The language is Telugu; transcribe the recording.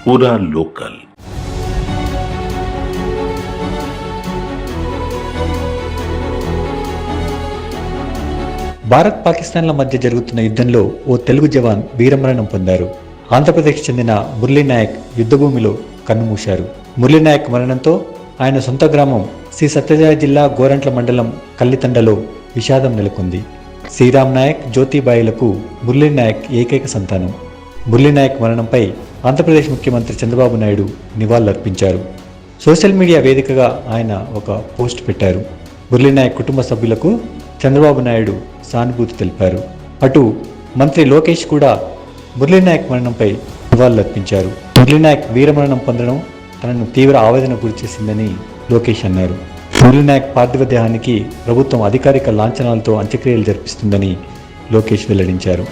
पूरा लोकल। భారత్ పాకిస్తాన్ల మధ్య జరుగుతున్న యుద్ధంలో ఓ తెలుగు జవాన్ వీరమరణం పొందారు. ఆంధ్రప్రదేశ్ చెందిన మురళీనాయక్ యుద్ధభూమిలో కన్నుమూశారు. మురళీనాయక్ మరణంతో ఆయన సొంత గ్రామం శ్రీ సత్యసాయి జిల్లా గోరంట్ల మండలం కల్లితండలో విషాదం నెలకొంది. శ్రీరామ్ నాయక్, జ్యోతిబాయిలకు మురళీనాయక్ ఏకైక సంతానం. మురళీనాయక్ మరణంపై ఆంధ్రప్రదేశ్ ముఖ్యమంత్రి చంద్రబాబు నాయుడు నివాళులర్పించారు. సోషల్ మీడియా వేదికగా ఆయన ఒక పోస్ట్ పెట్టారు. మురళీనాయక్ కుటుంబ సభ్యులకు చంద్రబాబు నాయుడు సానుభూతి తెలిపారు. అటు మంత్రి లోకేష్ కూడా మురళీనాయక్ మరణంపై నివాళులర్పించారు. మురళీనాయక్ వీరమరణం పొందడం తనను తీవ్ర ఆవేదన గురిచేసిందని లోకేష్ అన్నారు. మురళీనాయక్ పార్థివ దేహానికి ప్రభుత్వం అధికారిక లాంఛనాలతో అంత్యక్రియలు జరిపిస్తుందని లోకేష్ వెల్లడించారు.